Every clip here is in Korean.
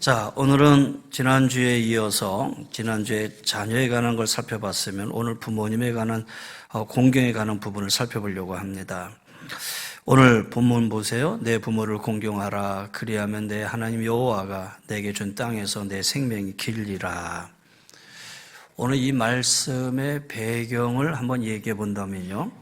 자, 오늘은 지난주에 이어서 지난주에 자녀에 관한 걸 살펴봤으면 오늘 부모님에 관한 공경에 관한 부분을 살펴보려고 합니다. 오늘 본문 보세요. 내 부모를 공경하라. 그리하면 내 하나님 여호와가 내게 준 땅에서 내 생명이 길리라. 오늘 이 말씀의 배경을 한번 얘기해 본다면요.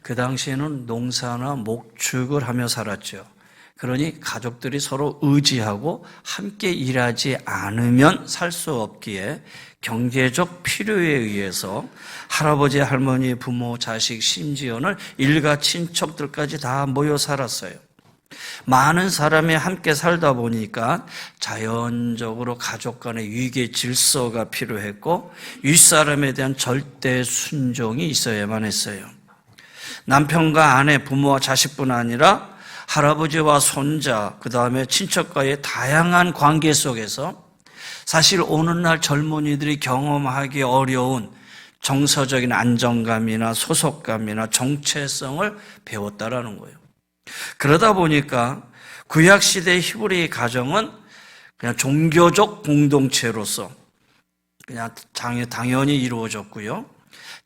그 당시에는 농사나 목축을 하며 살았죠. 그러니 가족들이 서로 의지하고 함께 일하지 않으면 살 수 없기에 경제적 필요에 의해서 할아버지, 할머니, 부모, 자식, 심지어는 일가 친척들까지 다 모여 살았어요. 많은 사람이 함께 살다 보니까 자연적으로 가족 간의 위계 질서가 필요했고 윗사람에 대한 절대 순종이 있어야만 했어요. 남편과 아내, 부모와 자식뿐 아니라 할아버지와 손자, 그 다음에 친척과의 다양한 관계 속에서 사실 오늘날 젊은이들이 경험하기 어려운 정서적인 안정감이나 소속감이나 정체성을 배웠다라는 거예요. 그러다 보니까 구약시대 히브리 가정은 그냥 종교적 공동체로서 그냥 당연히 이루어졌고요.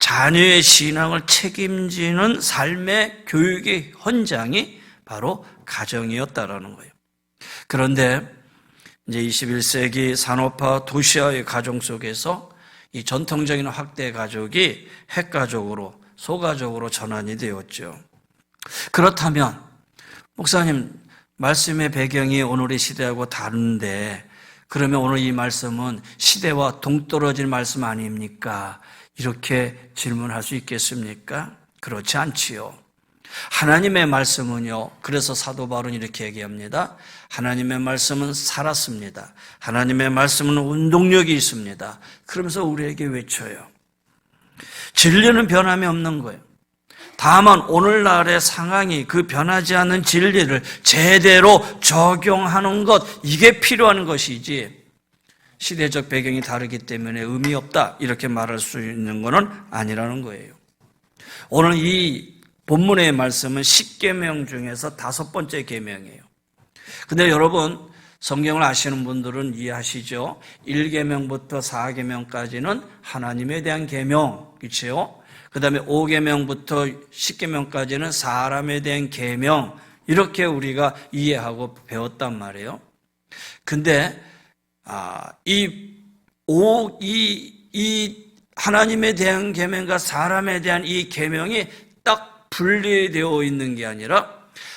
자녀의 신앙을 책임지는 삶의 교육의 현장이 바로 가정이었다라는 거예요. 그런데 이제 21세기 산업화 도시화의 가정 속에서 이 전통적인 확대 가족이 핵가족으로, 소가족으로 전환이 되었죠. 그렇다면 목사님, 말씀의 배경이 오늘의 시대하고 다른데 그러면 오늘 이 말씀은 시대와 동떨어진 말씀 아닙니까? 이렇게 질문할 수 있겠습니까? 그렇지 않지요. 하나님의 말씀은요, 그래서 사도 바울은 이렇게 얘기합니다. 하나님의 말씀은 살았습니다. 하나님의 말씀은 운동력이 있습니다. 그러면서 우리에게 외쳐요. 진리는 변함이 없는 거예요. 다만 오늘날의 상황이 그 변하지 않는 진리를 제대로 적용하는 것, 이게 필요한 것이지 시대적 배경이 다르기 때문에 의미 없다 이렇게 말할 수 있는 것은 아니라는 거예요. 오늘 이 본문의 말씀은 10계명 중에서 5번째 계명이에요. 근데 여러분 성경을 아시는 분들은 이해하시죠? 1계명부터 4계명까지는 하나님에 대한 계명, 그렇죠? 그 다음에 5계명부터 10계명까지는 사람에 대한 계명, 이렇게 우리가 이해하고 배웠단 말이에요. 근데 이 하나님에 대한 계명과 사람에 대한 이 계명이 딱 분리되어 있는 게 아니라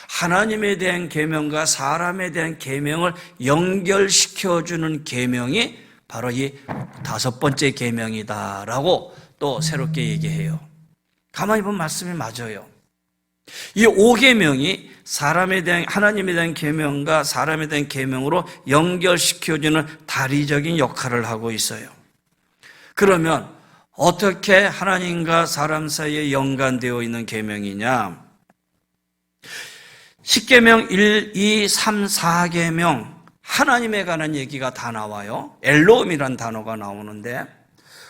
하나님에 대한 계명과 사람에 대한 계명을 연결시켜주는 계명이 바로 이 5번째 계명이다라고 또 새롭게 얘기해요. 가만히 보면 말씀이 맞아요. 이 5계명이 하나님에 대한 계명과 사람에 대한 계명으로 연결시켜주는 다리적인 역할을 하고 있어요. 그러면 어떻게 하나님과 사람 사이에 연관되어 있는 계명이냐? 10계명 1, 2, 3, 4계명 하나님에 관한 얘기가 다 나와요. 엘로힘이라는 단어가 나오는데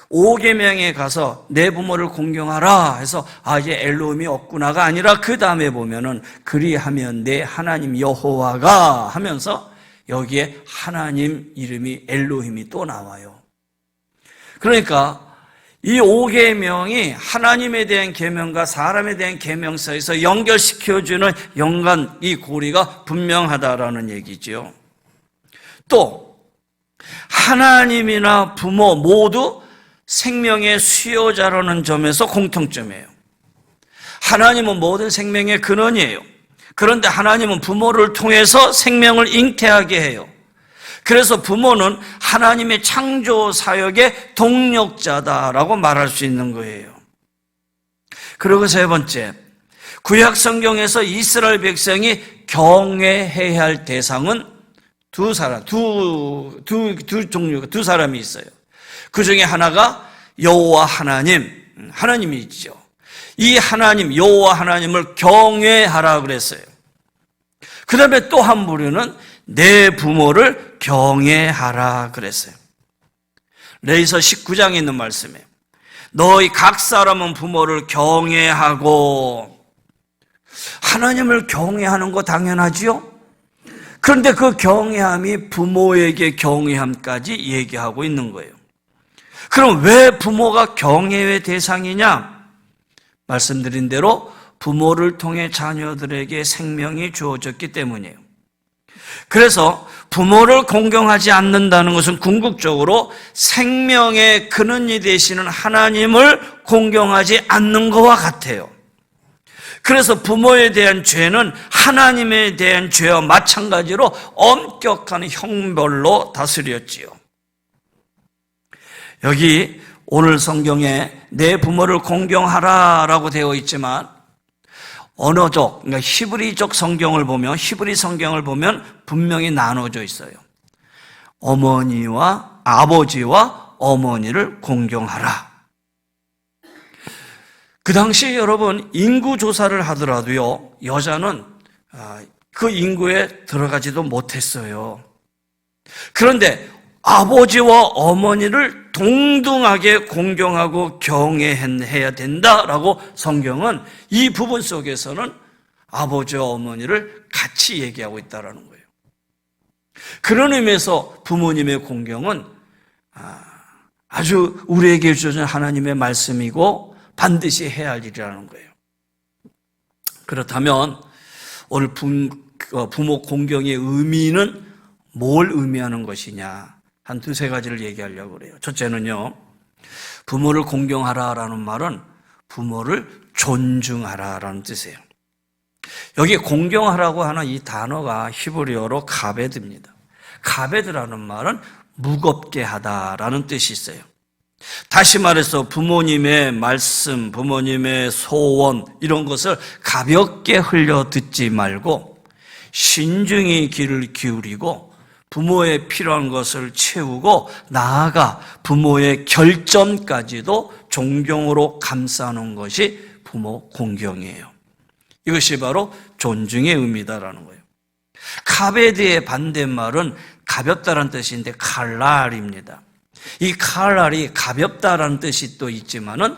5계명에 가서 내 부모를 공경하라 해서 이제 엘로힘이 없구나가 아니라 그 다음에 보면은 그리하면 내 하나님 여호와가 하면서 여기에 하나님 이름이 엘로힘이 또 나와요. 그러니까 이 5계명이 하나님에 대한 계명과 사람에 대한 계명 사이에서 연결시켜주는 연관, 이 고리가 분명하다라는 얘기죠. 또 하나님이나 부모 모두 생명의 수요자라는 점에서 공통점이에요. 하나님은 모든 생명의 근원이에요. 그런데 하나님은 부모를 통해서 생명을 잉태하게 해요. 그래서 부모는 하나님의 창조 사역의 동력자다라고 말할 수 있는 거예요. 그리고 세 번째, 구약 성경에서 이스라엘 백성이 경외해야 할 대상은 두 사람이 있어요. 그 중에 하나가 여호와 하나님이 있죠. 이 하나님, 여호와 하나님을 경외하라 그랬어요. 그 다음에 또 한 부류는 내 부모를 경외하라 그랬어요. 레위서 19장에 있는 말씀이에요. 너희 각 사람은 부모를 경외하고. 하나님을 경외하는 거 당연하지요? 그런데 그 경외함이 부모에게 경외함까지 얘기하고 있는 거예요. 그럼 왜 부모가 경외의 대상이냐? 말씀드린 대로 부모를 통해 자녀들에게 생명이 주어졌기 때문이에요. 그래서 부모를 공경하지 않는다는 것은 궁극적으로 생명의 근원이 되시는 하나님을 공경하지 않는 것과 같아요. 그래서 부모에 대한 죄는 하나님에 대한 죄와 마찬가지로 엄격한 형벌로 다스렸지요. 여기 오늘 성경에 내 부모를 공경하라라고 되어 있지만 언어적, 그러니까 히브리적 성경을 보면, 히브리 성경을 보면 분명히 나눠져 있어요. 어머니와 아버지와 어머니를 공경하라. 그 당시 여러분 인구 조사를 하더라도요, 여자는 그 인구에 들어가지도 못했어요. 그런데 아버지와 어머니를 동등하게 공경하고 경외해야 된다라고 성경은 이 부분 속에서는 아버지와 어머니를 같이 얘기하고 있다는 거예요. 그런 의미에서 부모님의 공경은 아주 우리에게 주어진 하나님의 말씀이고 반드시 해야 할 일이라는 거예요. 그렇다면 오늘 부모 공경의 의미는 뭘 의미하는 것이냐? 한 두세 가지를 얘기하려고 그래요. 첫째는요, 부모를 공경하라라는 말은 부모를 존중하라라는 뜻이에요. 여기 공경하라고 하는 이 단어가 히브리어로 가베드입니다. 가베드라는 말은 무겁게 하다라는 뜻이 있어요. 다시 말해서 부모님의 말씀, 부모님의 소원 이런 것을 가볍게 흘려 듣지 말고 신중히 귀를 기울이고 부모의 필요한 것을 채우고 나아가 부모의 결점까지도 존경으로 감싸는 것이 부모 공경이에요. 이것이 바로 존중의 의미다라는 거예요. 카베드의 반대말은 가볍다라는 뜻인데 칼랄입니다. 이 칼랄이 가볍다라는 뜻이 또 있지만은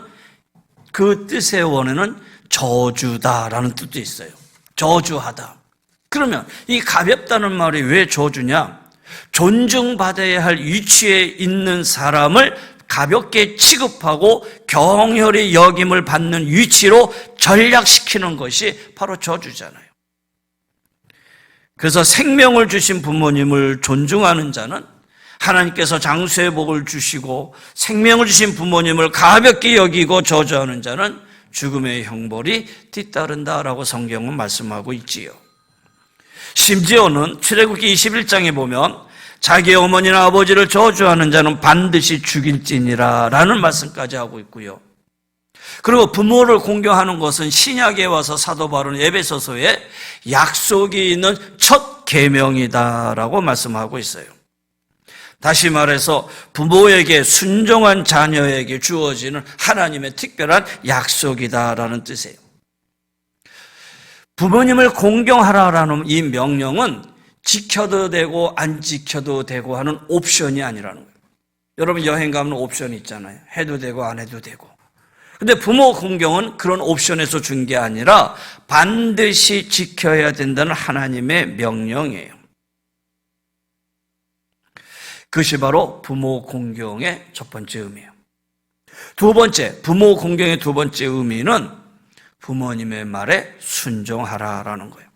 그 뜻의 원어는 저주다라는 뜻도 있어요. 저주하다. 그러면 이 가볍다는 말이 왜 저주냐? 존중받아야 할 위치에 있는 사람을 가볍게 취급하고 경혈히 여김을 받는 위치로 전락시키는 것이 바로 저주잖아요. 그래서 생명을 주신 부모님을 존중하는 자는 하나님께서 장수의 복을 주시고 생명을 주신 부모님을 가볍게 여기고 저주하는 자는 죽음의 형벌이 뒤따른다라고 성경은 말씀하고 있지요. 심지어는 출애굽기 21장에 보면 자기 어머니나 아버지를 저주하는 자는 반드시 죽일지니라 라는 말씀까지 하고 있고요. 그리고 부모를 공경하는 것은 신약에 와서 사도 바울은 에베소서에 약속이 있는 첫 계명이다라고 말씀하고 있어요. 다시 말해서 부모에게 순종한 자녀에게 주어지는 하나님의 특별한 약속이다라는 뜻이에요. 부모님을 공경하라라는 이 명령은 지켜도 되고 안 지켜도 되고 하는 옵션이 아니라는 거예요. 여러분 여행 가면 옵션이 있잖아요. 해도 되고 안 해도 되고. 근데 부모 공경은 그런 옵션에서 준 게 아니라 반드시 지켜야 된다는 하나님의 명령이에요. 그것이 바로 부모 공경의 첫 번째 의미예요. 두 번째, 부모 공경의 두 번째 의미는 부모님의 말에 순종하라라는 거예요.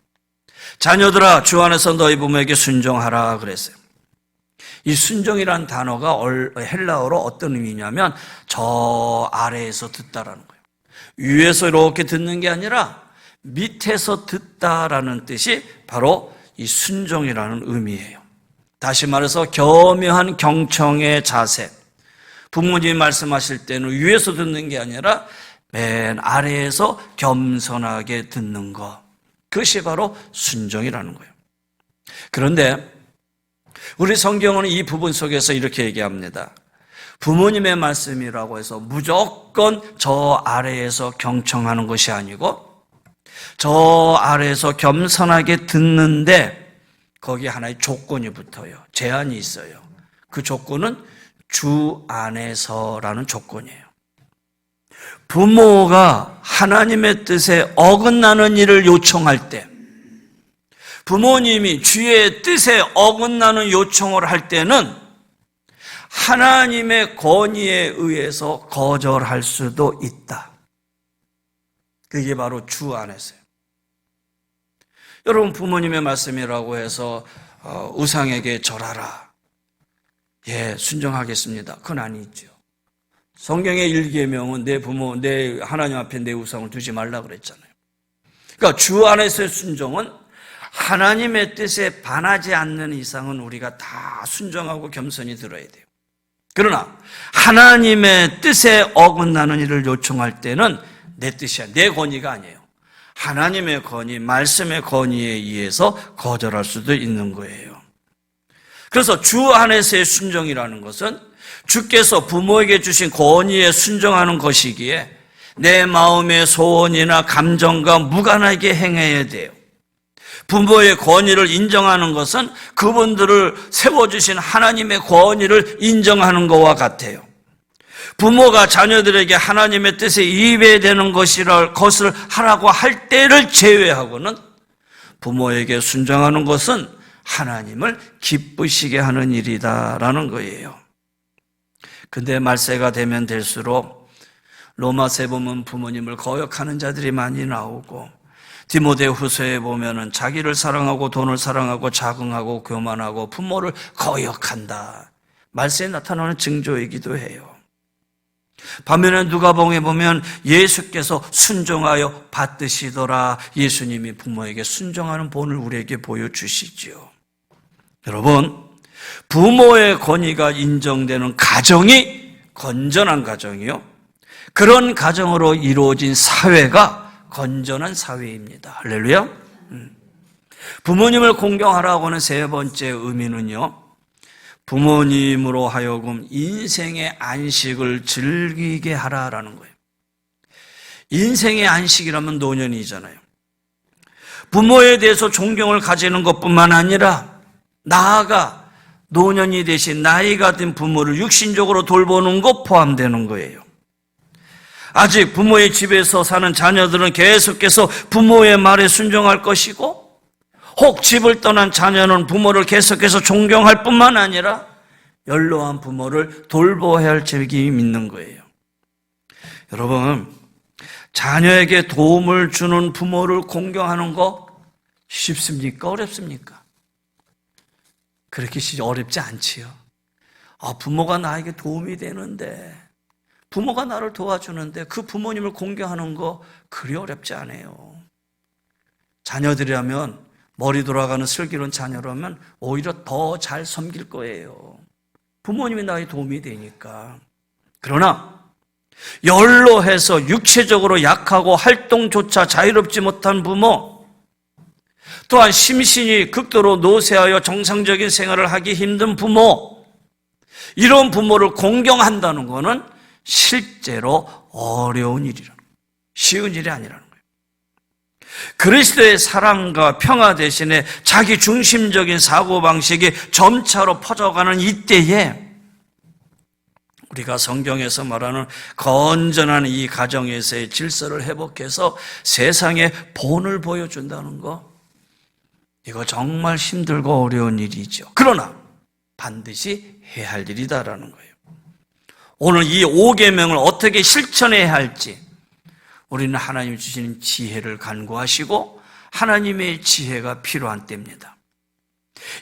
자녀들아 주 안에서 너희 부모에게 순종하라 그랬어요. 이 순종이라는 단어가 헬라어로 어떤 의미냐면 저 아래에서 듣다라는 거예요. 위에서 이렇게 듣는 게 아니라 밑에서 듣다라는 뜻이 바로 이 순종이라는 의미예요. 다시 말해서 겸허한 경청의 자세. 부모님이 말씀하실 때는 위에서 듣는 게 아니라 맨 아래에서 겸손하게 듣는 것. 그것이 바로 순종이라는 거예요. 그런데 우리 성경은 이 부분 속에서 이렇게 얘기합니다. 부모님의 말씀이라고 해서 무조건 저 아래에서 경청하는 것이 아니고 저 아래에서 겸손하게 듣는데 거기에 하나의 조건이 붙어요. 제한이 있어요. 그 조건은 주 안에서라는 조건이에요. 부모가 하나님의 뜻에 어긋나는 일을 요청할 때 부모님이 주의 뜻에 어긋나는 요청을 할 때는 하나님의 권위에 의해서 거절할 수도 있다. 그게 바로 주 안에서요. 여러분, 부모님의 말씀이라고 해서 우상에게 절하라. 예, 순종하겠습니다. 그건 아니죠. 성경의 1계명은 내 부모, 내 하나님 앞에 내 우상을 두지 말라 그랬잖아요. 그러니까 주 안에서의 순종은 하나님의 뜻에 반하지 않는 이상은 우리가 다 순종하고 겸손히 들어야 돼요. 그러나 하나님의 뜻에 어긋나는 일을 요청할 때는 내 뜻이야, 내 권위가 아니에요. 하나님의 권위, 말씀의 권위에 의해서 거절할 수도 있는 거예요. 그래서 주 안에서의 순종이라는 것은 주께서 부모에게 주신 권위에 순종하는 것이기에 내 마음의 소원이나 감정과 무관하게 행해야 돼요. 부모의 권위를 인정하는 것은 그분들을 세워주신 하나님의 권위를 인정하는 것과 같아요. 부모가 자녀들에게 하나님의 뜻에 이배되는 것을 하라고 할 때를 제외하고는 부모에게 순종하는 것은 하나님을 기쁘시게 하는 일이다라는 거예요. 근데 말세가 되면 될수록 로마서에 보면 부모님을 거역하는 자들이 많이 나오고, 디모데후서에 보면은 자기를 사랑하고 돈을 사랑하고 자긍하고 교만하고 부모를 거역한다. 말세에 나타나는 징조이기도 해요. 반면에 누가복음에 보면 예수께서 순종하여 받으시더라. 예수님이 부모에게 순종하는 본을 우리에게 보여주시죠. 여러분, 부모의 권위가 인정되는 가정이 건전한 가정이요, 그런 가정으로 이루어진 사회가 건전한 사회입니다. 할렐루야. 부모님을 공경하라고 하는 세 번째 의미는요, 부모님으로 하여금 인생의 안식을 즐기게 하라라는 거예요. 인생의 안식이라면 노년이잖아요. 부모에 대해서 존경을 가지는 것뿐만 아니라 나아가 노년이 되신 나이가 든 부모를 육신적으로 돌보는 것 포함되는 거예요. 아직 부모의 집에서 사는 자녀들은 계속해서 부모의 말에 순종할 것이고, 혹 집을 떠난 자녀는 부모를 계속해서 존경할 뿐만 아니라 연로한 부모를 돌보아야 할 책임이 있는 거예요. 여러분, 자녀에게 도움을 주는 부모를 공경하는 거 쉽습니까? 어렵습니까? 그렇게 어렵지 않지요. 부모가 나에게 도움이 되는데, 부모가 나를 도와주는데 그 부모님을 공경하는 거 그리 어렵지 않아요. 자녀들이라면, 머리 돌아가는 슬기로운 자녀라면 오히려 더 잘 섬길 거예요. 부모님이 나의 도움이 되니까. 그러나 연로해서 육체적으로 약하고 활동조차 자유롭지 못한 부모, 또한 심신이 극도로 노쇠하여 정상적인 생활을 하기 힘든 부모, 이런 부모를 공경한다는 것은 실제로 어려운 일이라는 거예요. 쉬운 일이 아니라는 거예요. 그리스도의 사랑과 평화 대신에 자기 중심적인 사고방식이 점차로 퍼져가는 이때에 우리가 성경에서 말하는 건전한 이 가정에서의 질서를 회복해서 세상에 본을 보여준다는 거, 이거 정말 힘들고 어려운 일이죠. 그러나 반드시 해야 할 일이다라는 거예요. 오늘 이 5계명을 어떻게 실천해야 할지 우리는 하나님 주시는 지혜를 간구하시고 하나님의 지혜가 필요한 때입니다.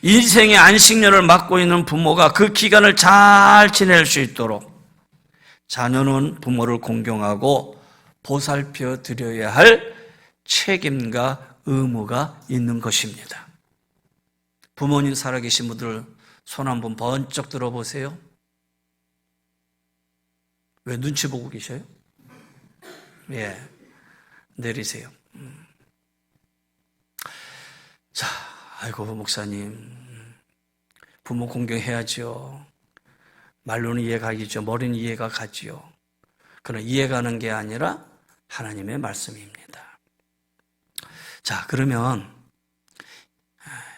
인생의 안식년을 맞고 있는 부모가 그 기간을 잘 지낼 수 있도록 자녀는 부모를 공경하고 보살펴 드려야 할 책임과 의무가 있는 것입니다. 부모님 살아계신 분들 손 한번 번쩍 들어보세요. 왜 눈치 보고 계셔요? 예, 내리세요. 자, 아이고 목사님, 부모 공경해야죠. 말로는 이해가 가죠. 머리는 이해가 가지요. 그러나 이해가는 게 아니라 하나님의 말씀입니다. 자, 그러면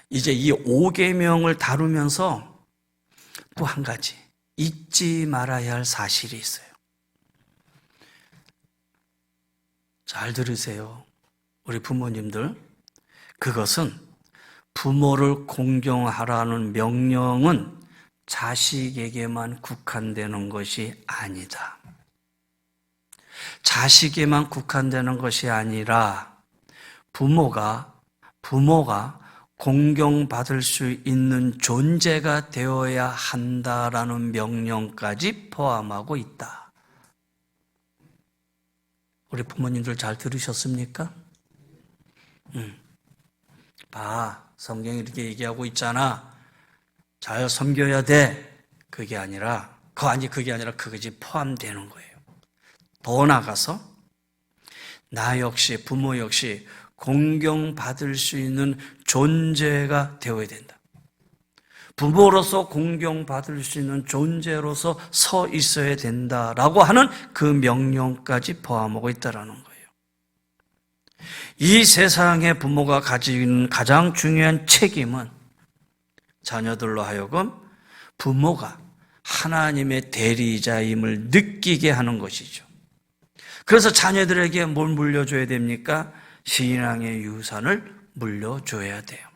이제 이 5계명을 다루면서 또 한 가지 잊지 말아야 할 사실이 있어요. 잘 들으세요. 우리 부모님들, 그것은 부모를 공경하라는 명령은 자식에게만 국한되는 것이 아니다. 자식에만 국한되는 것이 아니라 부모가 공경받을 수 있는 존재가 되어야 한다라는 명령까지 포함하고 있다. 우리 부모님들 잘 들으셨습니까? 성경이 이렇게 얘기하고 있잖아. 잘 섬겨야 돼. 그게 아니라 그것이 포함되는 거예요. 더 나아가서 나 역시, 부모 역시 공경받을 수 있는 존재가 되어야 된다. 부모로서 공경받을 수 있는 존재로서 서 있어야 된다라고 하는 그 명령까지 포함하고 있다는 거예요. 이 세상의 부모가 가지는 가장 중요한 책임은 자녀들로 하여금 부모가 하나님의 대리자임을 느끼게 하는 것이죠. 그래서 자녀들에게 뭘 물려줘야 됩니까? 신앙의 유산을 물려줘야 돼요.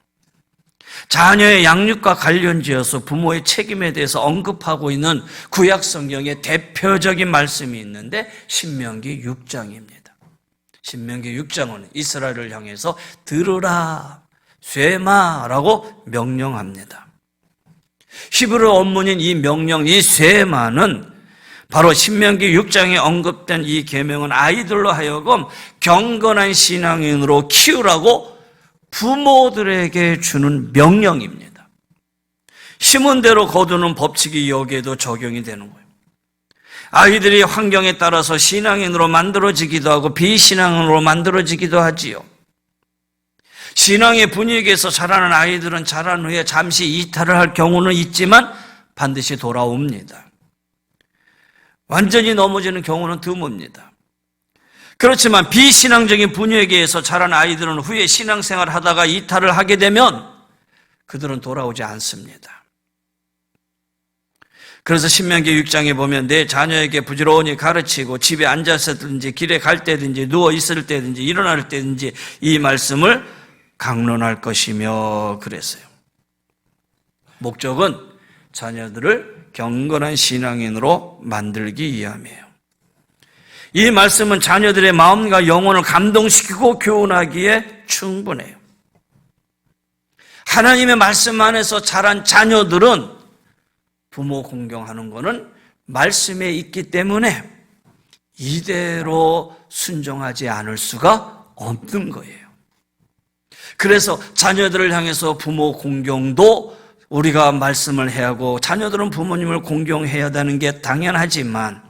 자녀의 양육과 관련지어서 부모의 책임에 대해서 언급하고 있는 구약 성경의 대표적인 말씀이 있는데 신명기 6장입니다. 신명기 6장은 이스라엘을 향해서 들으라, 쇠마라고 명령합니다. 히브리 원문인 이 명령, 이 쇠마는 바로 신명기 6장에 언급된 이 계명은 아이들로 하여금 경건한 신앙인으로 키우라고 부모들에게 주는 명령입니다. 심은 대로 거두는 법칙이 여기에도 적용이 되는 거예요. 아이들이 환경에 따라서 신앙인으로 만들어지기도 하고 비신앙인으로 만들어지기도 하지요. 신앙의 분위기에서 자라는 아이들은 자란 후에 잠시 이탈을 할 경우는 있지만 반드시 돌아옵니다. 완전히 넘어지는 경우는 드뭅니다. 그렇지만 비신앙적인 분위기에서 자란 아이들은 후에 신앙생활을 하다가 이탈을 하게 되면 그들은 돌아오지 않습니다. 그래서 신명기 6장에 보면 내 자녀에게 부지런히 가르치고 집에 앉아서든지 길에 갈 때든지 누워 있을 때든지 일어날 때든지 이 말씀을 강론할 것이며 그랬어요. 목적은 자녀들을 경건한 신앙인으로 만들기 위함이에요. 이 말씀은 자녀들의 마음과 영혼을 감동시키고 교훈하기에 충분해요. 하나님의 말씀 안에서 자란 자녀들은 부모 공경하는 것은 말씀에 있기 때문에 이대로 순종하지 않을 수가 없는 거예요. 그래서 자녀들을 향해서 부모 공경도 우리가 말씀을 해야 하고 자녀들은 부모님을 공경해야 하는 게 당연하지만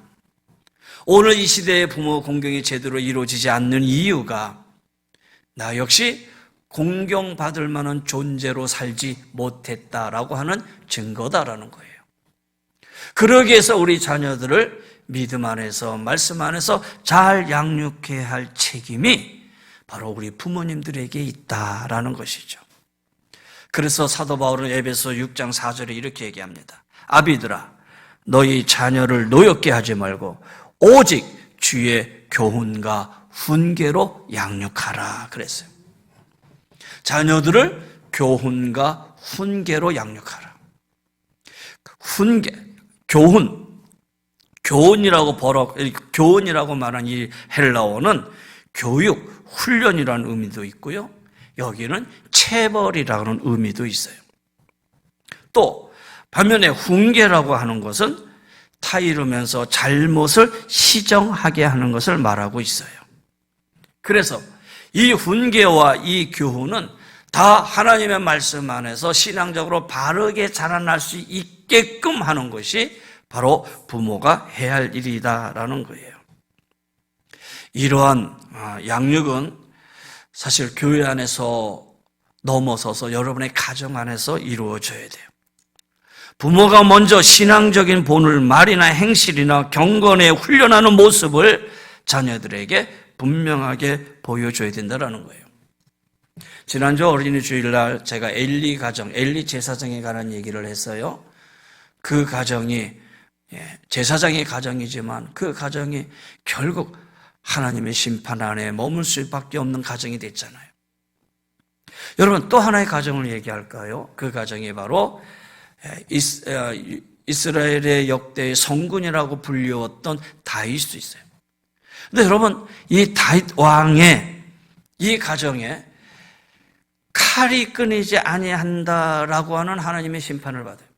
오늘 이 시대의 부모 공경이 제대로 이루어지지 않는 이유가 나 역시 공경받을 만한 존재로 살지 못했다라고 하는 증거다라는 거예요. 그러기 위해서 우리 자녀들을 믿음 안에서 말씀 안에서 잘 양육해야 할 책임이 바로 우리 부모님들에게 있다라는 것이죠. 그래서 사도 바울은 에베소 6장 4절에 이렇게 얘기합니다. 아비들아 너희 자녀를 노엽게 하지 말고 오직 주의 교훈과 훈계로 양육하라 그랬어요. 자녀들을 교훈과 훈계로 양육하라. 훈계, 교훈이라고 말한 이 헬라어는 교육, 훈련이라는 의미도 있고요. 여기는 체벌이라는 의미도 있어요. 또 반면에 훈계라고 하는 것은 타이르면서 잘못을 시정하게 하는 것을 말하고 있어요. 그래서 이 훈계와 이 교훈은 다 하나님의 말씀 안에서 신앙적으로 바르게 자라날 수 있게끔 하는 것이 바로 부모가 해야 할 일이다라는 거예요. 이러한 양육은 사실 교회 안에서 넘어서서 여러분의 가정 안에서 이루어져야 돼요. 부모가 먼저 신앙적인 본을 말이나 행실이나 경건에 훈련하는 모습을 자녀들에게 분명하게 보여줘야 된다는 거예요. 지난주 어린이 주일날 제가 엘리 제사장에 관한 얘기를 했어요. 그 가정이 제사장의 가정이지만 그 가정이 결국 하나님의 심판 안에 머물 수밖에 없는 가정이 됐잖아요. 여러분, 또 하나의 가정을 얘기할까요? 그 가정이 바로 이스라엘의 역대의 성군이라고 불리웠던 다윗도 있어요. 근데 여러분, 이 다윗 왕의 이 가정에 칼이 끊이지 아니한다라고 하는 하나님의 심판을 받아요.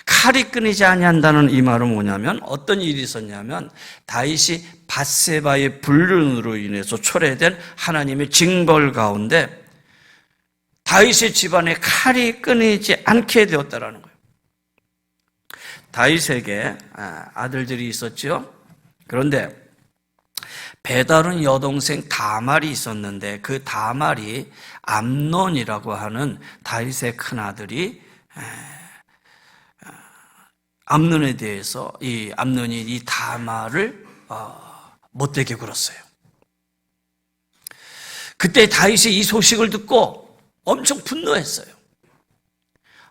칼이 끊이지 아니한다는 이 말은 뭐냐면, 어떤 일이 있었냐면 다윗이 밧세바의 불륜으로 인해서 초래된 하나님의 징벌 가운데 다윗의 집안에 칼이 끊이지 않게 되었다라는 거예요. 다윗에게 아들들이 있었죠. 그런데 베다른 여동생 다말이 있었는데 그 다말이 암논이라고 하는 다윗의 큰아들이 암논에 대해서 이 암논이 이 다말을 못되게 굴었어요. 그때 다윗이 이 소식을 듣고 엄청 분노했어요.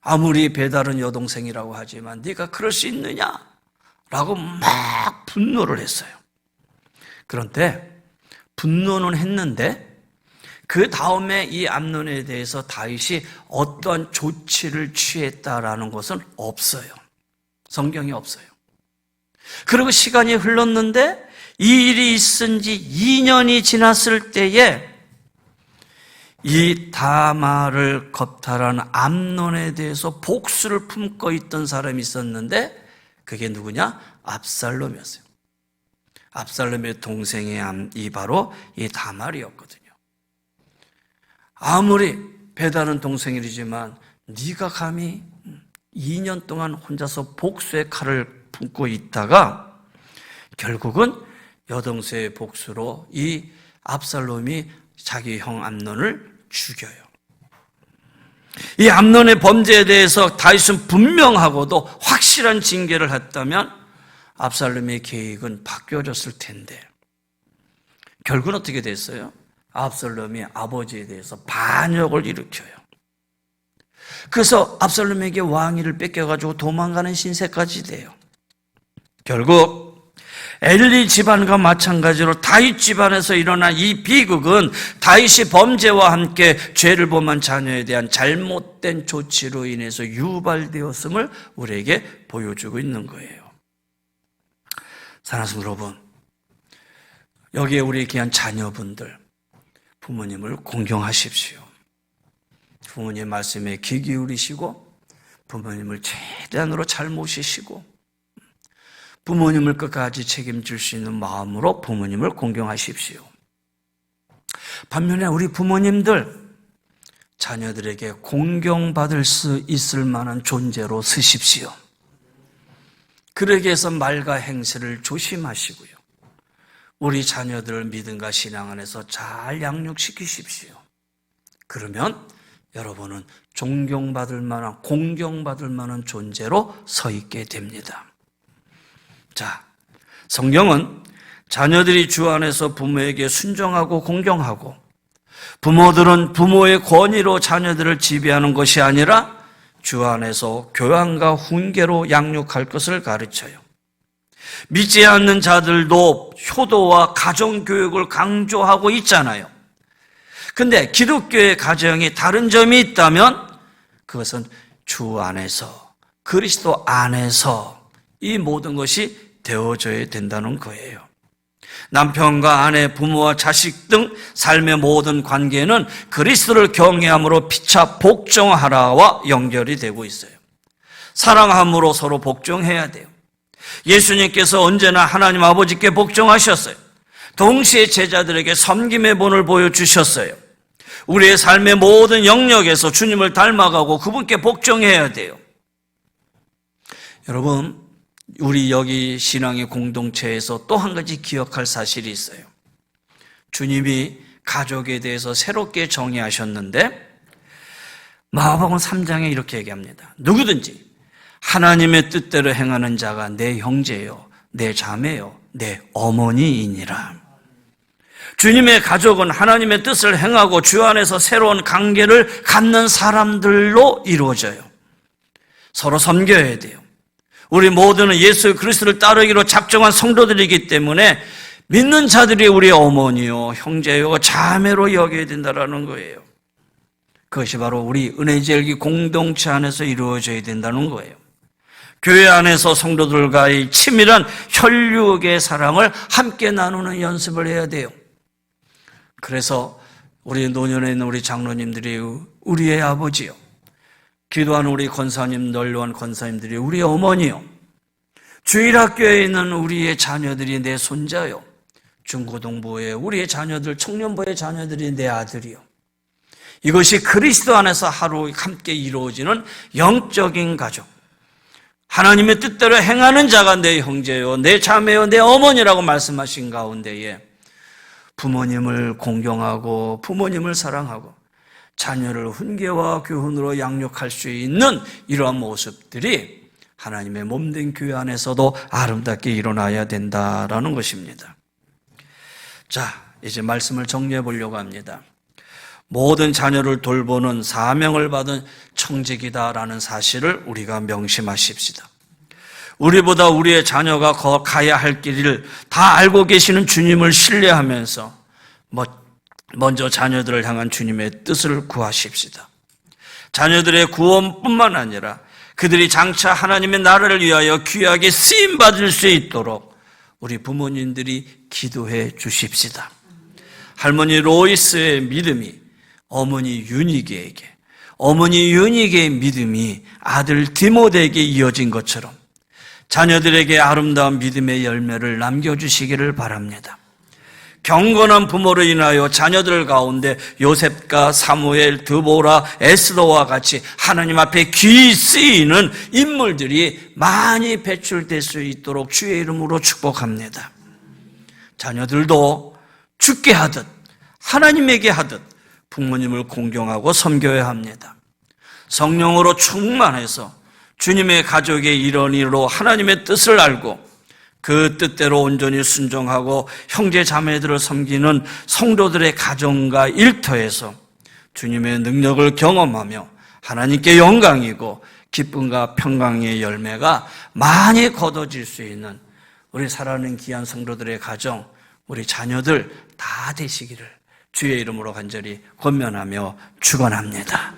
아무리 배다른 여동생이라고 하지만 네가 그럴 수 있느냐라고 막 분노를 했어요. 그런데 분노는 했는데 그 다음에 이 암논에 대해서 다윗이 어떤 조치를 취했다라는 것은 없어요. 성경에 없어요. 그리고 시간이 흘렀는데 이 일이 있은 지 2년이 지났을 때에 이 다말을 겁탈한 암논에 대해서 복수를 품고 있던 사람이 있었는데 그게 누구냐? 압살롬이었어요. 압살롬의 동생의 이 바로 이 다말이었거든요. 아무리 배다른 동생이지만 네가 감히 2년 동안 혼자서 복수의 칼을 품고 있다가 결국은 여동생의 복수로 이 압살롬이 자기 형 암논을 죽여요. 이 암논의 범죄에 대해서 다윗은 분명하고도 확실한 징계를 했다면 압살롬의 계획은 바뀌어졌을 텐데 결국은 어떻게 됐어요? 압살롬이 아버지에 대해서 반역을 일으켜요. 그래서 압살롬에게 왕위를 뺏겨가지고 도망가는 신세까지 돼요. 결국 엘리 집안과 마찬가지로 다윗 집안에서 일어난 이 비극은 다윗이 범죄와 함께 죄를 범한 자녀에 대한 잘못된 조치로 인해서 유발되었음을 우리에게 보여주고 있는 거예요. 사랑하는 성도 여러분, 여기에 우리 귀한 자녀분들, 부모님을 공경하십시오. 부모님 말씀에 귀 기울이시고 부모님을 최대한으로 잘 모시시고 부모님을 끝까지 책임질 수 있는 마음으로 부모님을 공경하십시오. 반면에 우리 부모님들, 자녀들에게 공경받을 수 있을 만한 존재로 쓰십시오. 그러기 위해서 말과 행실을 조심하시고요. 우리 자녀들을 믿음과 신앙 안에서 잘 양육시키십시오. 그러면 여러분은 존경받을 만한, 공경받을 만한 존재로 서 있게 됩니다. 자, 성경은 자녀들이 주 안에서 부모에게 순종하고 공경하고 부모들은 부모의 권위로 자녀들을 지배하는 것이 아니라 주 안에서 교양과 훈계로 양육할 것을 가르쳐요. 믿지 않는 자들도 효도와 가정교육을 강조하고 있잖아요. 근데 기독교의 가정이 다른 점이 있다면 그것은 주 안에서, 그리스도 안에서 이 모든 것이 되어져야 된다는 거예요. 남편과 아내, 부모와 자식 등 삶의 모든 관계는 그리스도를 경외함으로 피차 복종하라와 연결이 되고 있어요. 사랑함으로 서로 복종해야 돼요. 예수님께서 언제나 하나님 아버지께 복종하셨어요. 동시에 제자들에게 섬김의 본을 보여주셨어요. 우리의 삶의 모든 영역에서 주님을 닮아가고 그분께 복종해야 돼요. 여러분, 우리 여기 신앙의 공동체에서 또 한 가지 기억할 사실이 있어요. 주님이 가족에 대해서 새롭게 정의하셨는데 마가복음 3장에 이렇게 얘기합니다. 누구든지 하나님의 뜻대로 행하는 자가 내 형제요, 내 자매요, 내 어머니이니라. 주님의 가족은 하나님의 뜻을 행하고 주 안에서 새로운 관계를 갖는 사람들로 이루어져요. 서로 섬겨야 돼요. 우리 모두는 예수 그리스도를 따르기로 작정한 성도들이기 때문에 믿는 자들이 우리의 어머니요, 형제요, 자매로 여겨야 된다는 거예요. 그것이 바로 우리 은혜제일기 공동체 안에서 이루어져야 된다는 거예요. 교회 안에서 성도들과의 치밀한 혈육의 사랑을 함께 나누는 연습을 해야 돼요. 그래서 우리 노년에 있는 우리 장로님들이 우리의 아버지요, 기도하는 우리 권사님, 널려온 권사님들이 우리의 어머니요, 주일학교에 있는 우리의 자녀들이 내 손자요, 중고등부에 우리의 자녀들, 청년부의 자녀들이 내 아들이요. 이것이 그리스도 안에서 하루 함께 이루어지는 영적인 가족, 하나님의 뜻대로 행하는 자가 내 형제요, 내 자매요, 내 어머니라고 말씀하신 가운데에 부모님을 공경하고 부모님을 사랑하고 자녀를 훈계와 교훈으로 양육할 수 있는 이러한 모습들이 하나님의 몸된 교회 안에서도 아름답게 일어나야 된다라는 것입니다. 자, 이제 말씀을 정리해 보려고 합니다. 모든 자녀를 돌보는 사명을 받은 청직이다라는 사실을 우리가 명심하십시다. 우리보다 우리의 자녀가 가야 할 길을 다 알고 계시는 주님을 신뢰하면서 먼저 자녀들을 향한 주님의 뜻을 구하십시다. 자녀들의 구원뿐만 아니라 그들이 장차 하나님의 나라를 위하여 귀하게 쓰임받을 수 있도록 우리 부모님들이 기도해 주십시다. 할머니 로이스의 믿음이 어머니 유니게에게, 어머니 유니게의 믿음이 아들 디모데에게 이어진 것처럼 자녀들에게 아름다운 믿음의 열매를 남겨주시기를 바랍니다. 경건한 부모로 인하여 자녀들 가운데 요셉과 사무엘, 드보라, 에스더와 같이 하나님 앞에 귀히 쓰이는 인물들이 많이 배출될 수 있도록 주의 이름으로 축복합니다. 자녀들도 주께 하듯 하나님에게 하듯 부모님을 공경하고 섬겨야 합니다. 성령으로 충만해서 주님의 가족의 일원으로 하나님의 뜻을 알고 그 뜻대로 온전히 순종하고 형제 자매들을 섬기는 성도들의 가정과 일터에서 주님의 능력을 경험하며 하나님께 영광이고 기쁨과 평강의 열매가 많이 거둬질 수 있는 우리 사랑하는 귀한 성도들의 가정, 우리 자녀들 다 되시기를 주의 이름으로 간절히 권면하며 축원합니다.